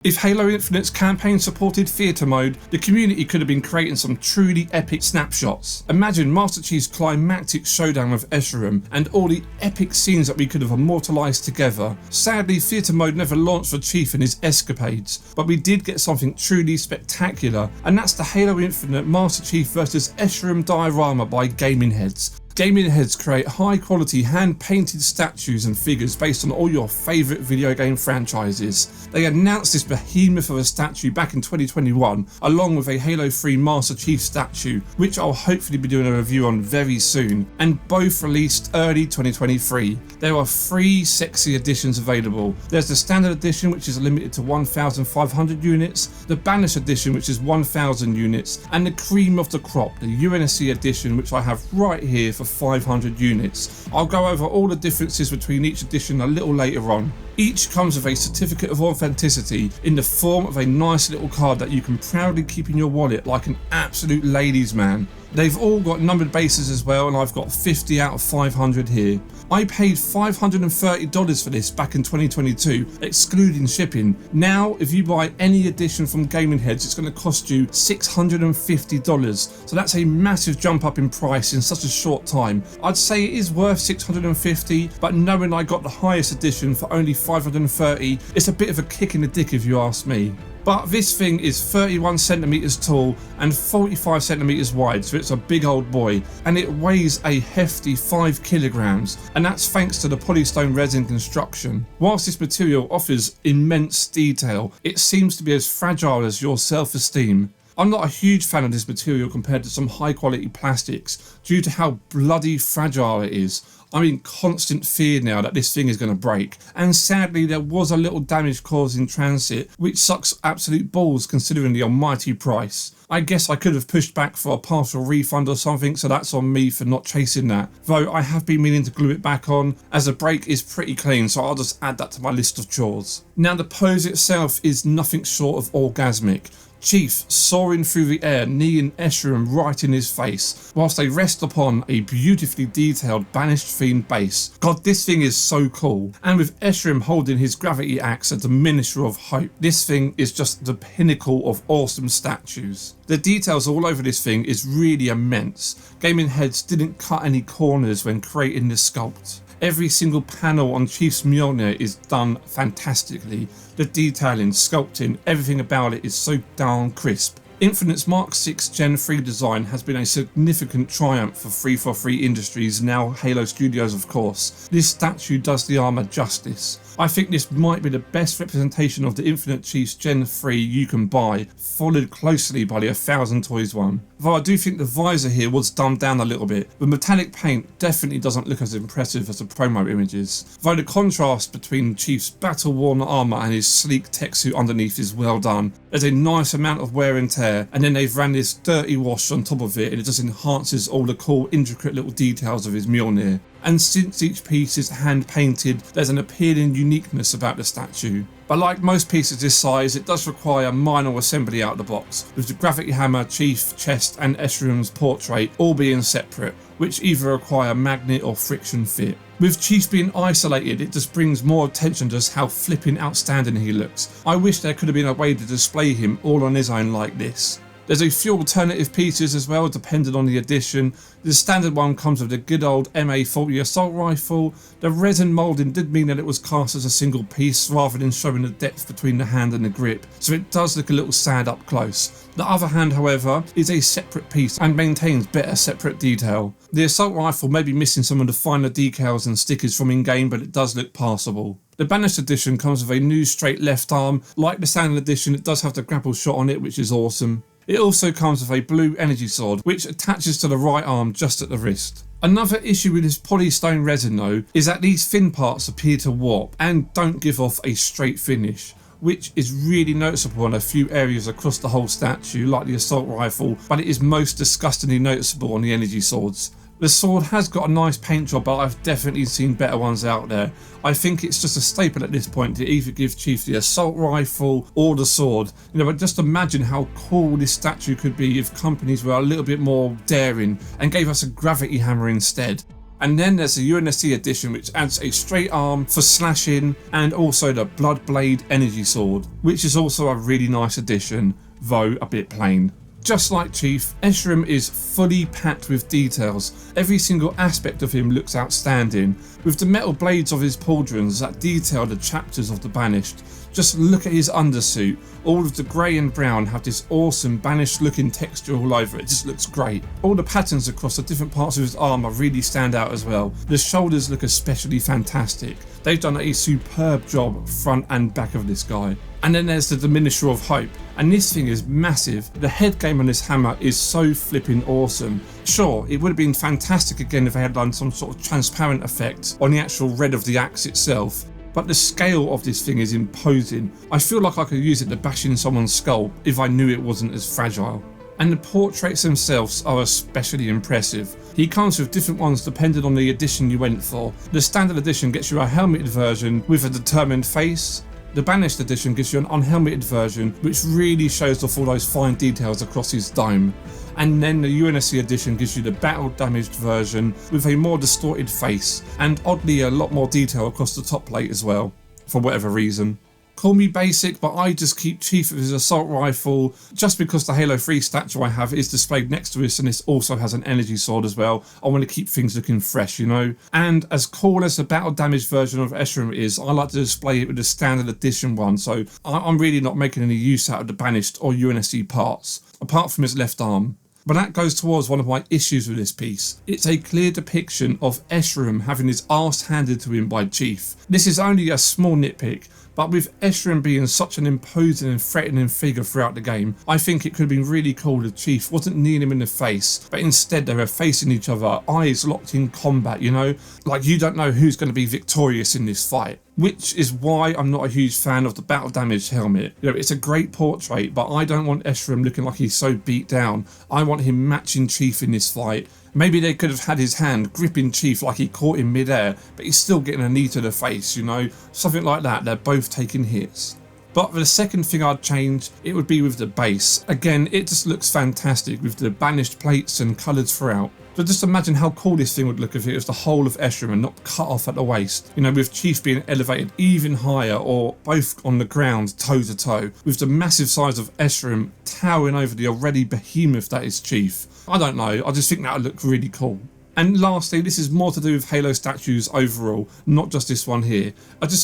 If Halo Infinite's campaign supported theatre mode, the community could have been creating some truly epic snapshots. Imagine Master Chief's climactic showdown with Escharum and all the epic scenes that we could have immortalised together. Sadly, theatre mode never launched for Chief and his escapades, but we did get something truly spectacular, and that's the Halo Infinite Master Chief vs Escharum diorama by Gaming Heads. Gaming Heads create high quality hand painted statues and figures based on all your favourite video game franchises. They announced this behemoth of a statue back in 2021 along with a Halo 3 Master Chief statue, which I'll hopefully be doing a review on very soon, and both released early 2023. There are 3 sexy editions available. There's the standard edition, which is limited to 1,500 units, the Banished edition, which is 1,000 units, and the cream of the crop, the UNSC edition, which I have right here for 500 units. I'll go over all the differences between each edition a little later on. Each comes with a certificate of authenticity in the form of a nice little card that you can proudly keep in your wallet like an absolute ladies man. They've all got numbered bases as well, and I've got 50 out of 500 here. I paid $530 for this back in 2022, excluding shipping. Now, if you buy any edition from Gaming Heads, it's going to cost you $650. So that's a massive jump up in price in such a short time. I'd say it is worth $650, but knowing I got the highest edition for only $530, it's a bit of a kick in the dick if you ask me. But this thing is 31 centimeters tall and 45 centimeters wide, so it's a big old boy, and it weighs a hefty 5 kilograms, and that's thanks to the polystone resin construction. Whilst this material offers immense detail, it seems to be as fragile as your self-esteem. I'm not a huge fan of this material compared to some high quality plastics due to how bloody fragile it is. I'm in constant fear now that this thing is going to break, and sadly there was a little damage caused in transit, which sucks absolute balls considering the almighty price. I guess I could have pushed back for a partial refund or something, so that's on me for not chasing that, though I have been meaning to glue it back on as the break is pretty clean, so I'll just add that to my list of chores. Now the pose itself is nothing short of orgasmic. Chief soaring through the air, kneeing Escharum right in his face, whilst they rest upon a beautifully detailed Banished themed base. God, this thing is so cool. And with Escharum holding his gravity axe, a diminisher of hope, this thing is just the pinnacle of awesome statues. The details all over this thing is really immense. Gaming Heads didn't cut any corners when creating this sculpt. Every single panel on Chief's Mjolnir is done fantastically. The detailing, sculpting, everything about it is so darn crisp. Infinite's Mark 6 Gen 3 design has been a significant triumph for 343 Industries, now Halo Studios of course. This statue does the armour justice. I think this might be the best representation of the Infinite Chiefs Gen 3 you can buy, followed closely by the 1000 Toys one. Though I do think the visor here was dumbed down a little bit. The metallic paint definitely doesn't look as impressive as the promo images, though the contrast between Chief's battle-worn armour and his sleek tech suit underneath is well done. There's a nice amount of wear and tear, and then they've ran this dirty wash on top of it, and it just enhances all the cool intricate little details of his Mjolnir. And since each piece is hand painted, there's an appealing uniqueness about the statue. But like most pieces this size, it does require minor assembly out of the box, with the gravity hammer, Chief, chest and Escherum's portrait all being separate, which either require magnet or friction fit. With Chief being isolated, it just brings more attention to just how flipping outstanding he looks. I wish there could have been a way to display him all on his own like this. There's a few alternative pieces as well, depending on the edition. The standard one comes with the good old MA40 assault rifle. The resin moulding did mean that it was cast as a single piece rather than showing the depth between the hand and the grip, so it does look a little sad up close. The other hand, however, is a separate piece and maintains better separate detail. The assault rifle may be missing some of the finer decals and stickers from in-game, but it does look passable. The Banished edition comes with a new straight left arm. Like the standard edition, it does have the grapple shot on it, which is awesome. It also comes with a blue energy sword, which attaches to the right arm just at the wrist. Another issue with this polystone resin though, is that these thin parts appear to warp and don't give off a straight finish, which is really noticeable in a few areas across the whole statue, like the assault rifle, but it is most disgustingly noticeable on the energy swords. The sword has got a nice paint job, but I've definitely seen better ones out there. I think it's just a staple at this point to either give Chief the assault rifle or the sword. But just imagine how cool this statue could be if companies were a little bit more daring and gave us a gravity hammer instead. And then there's the UNSC edition, which adds a straight arm for slashing, and also the Bloodblade energy sword, which is also a really nice addition, though a bit plain. Just like Chief, Escharum is fully packed with details. Every single aspect of him looks outstanding, with the metal blades of his pauldrons that detail the chapters of the Banished. Just look at his undersuit. All of the grey and brown have this awesome Banished looking texture all over it. It just looks great. All the patterns across the different parts of his armour really stand out as well. The shoulders look especially fantastic. They've done a superb job front and back of this guy. And then there's the Diminisher of Hope, and this thing is massive. The head game on this hammer is so flipping awesome. Sure, it would have been fantastic again if they had done some sort of transparent effect on the actual red of the axe itself, but the scale of this thing is imposing. I feel like I could use it to bash in someone's skull if I knew it wasn't as fragile. And the portraits themselves are especially impressive. He comes with different ones depending on the edition you went for. The standard edition gets you a helmeted version with a determined face. The Banished edition gives you an unhelmeted version, which really shows off all those fine details across his dome. And then the UNSC edition gives you the battle damaged version with a more distorted face, and oddly a lot more detail across the top plate as well, for whatever reason. Call me basic, but I just keep Chief with his assault rifle just because the Halo 3 statue I have is displayed next to us, and this also has an energy sword as well. I want to keep things looking fresh, you know. And as cool as the battle damaged version of Escharum is, I like to display it with the standard edition one, so I'm really not making any use out of the Banished or UNSC parts, apart from his left arm. But that goes towards one of my issues with this piece. It's a clear depiction of Escharum having his arse handed to him by Chief. This is only a small nitpick, but with Escharum being such an imposing and threatening figure throughout the game, I think it could have been really cool if Chief wasn't kneeling him in the face, but instead they were facing each other, eyes locked in combat, you know? Like you don't know who's going to be victorious in this fight. Which is why I'm not a huge fan of the battle damaged helmet. You know, it's a great portrait, but I don't want Escharum looking like he's so beat down. I want him matching Chief in this fight. Maybe they could have had his hand gripping Chief like he caught him mid-air, but he's still getting a knee to the face, you know? Something like that, they're both taking hits. But the second thing I'd change, it would be with the base. Again, it just looks fantastic with the Banished plates and colours throughout. So just imagine how cool this thing would look if it was the whole of Escharum and not cut off at the waist. You know, with Chief being elevated even higher or both on the ground toe to toe, with the massive size of Escharum towering over the already behemoth that is Chief. I don't know, I just think that would look really cool. And lastly, this is more to do with Halo statues overall, not just this one here.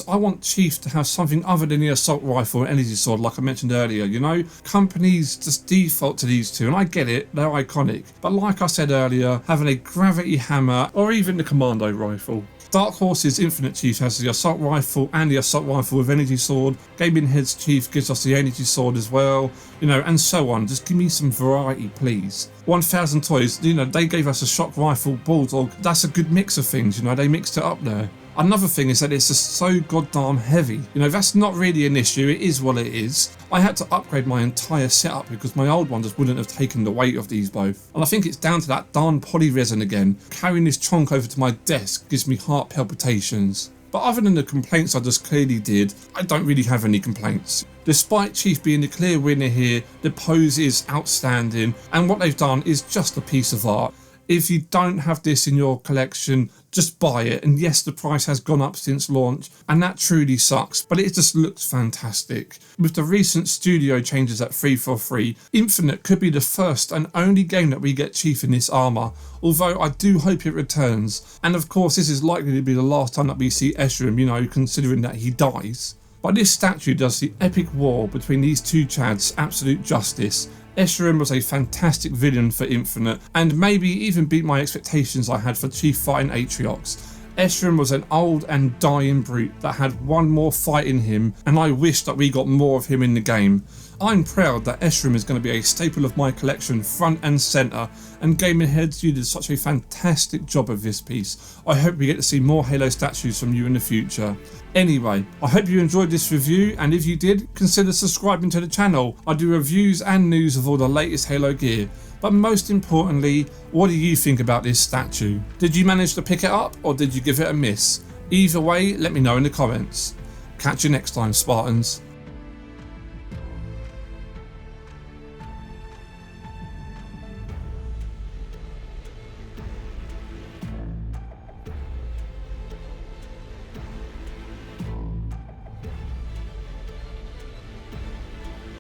I want Chief to have something other than the assault rifle and energy sword like I mentioned earlier, you know? Companies just default to these two, and I get it, they're iconic. But like I said earlier, having a gravity hammer or even the commando rifle. Dark Horse's Infinite Chief has the assault rifle and the assault rifle with energy sword. Gaming Head's Chief gives us the energy sword as well, you know, and so on. Just give me some variety, please. 1000 Toys, you know, they gave us a shock rifle bulldog. That's a good mix of things, you know, they mixed it up there. Another thing is that it's just so goddamn heavy. You know, that's not really an issue, it is what it is. I had to upgrade my entire setup because my old one just wouldn't have taken the weight of these both. And I think it's down to that darn poly resin again. Carrying this chonk over to my desk gives me heart palpitations. But other than the complaints I just clearly did, I don't really have any complaints. Despite Chief being the clear winner here, the pose is outstanding, and what they've done is just a piece of art. If you don't have this in your collection, just buy it. And yes, the price has gone up since launch, and that truly sucks, but it just looks fantastic. With the recent studio changes at 343, Infinite could be the first and only game that we get Chief in this armour, although I do hope it returns. And of course, this is likely to be the last time that we see Escharum, you know, considering that he dies. But this statue does the epic war between these two Chads absolute justice. Escharum was a fantastic villain for Infinite, and maybe even beat my expectations I had for Chief fighting Atriox. Escharum was an old and dying brute that had one more fight in him, and I wish that we got more of him in the game. I'm proud that Escharum is going to be a staple of my collection front and centre, and Gaming Heads, you did such a fantastic job of this piece. I hope we get to see more Halo statues from you in the future. Anyway, I hope you enjoyed this review, and if you did, consider subscribing to the channel. I do reviews and news of all the latest Halo gear. But most importantly, what do you think about this statue? Did you manage to pick it up, or did you give it a miss? Either way, let me know in the comments. Catch you next time, Spartans.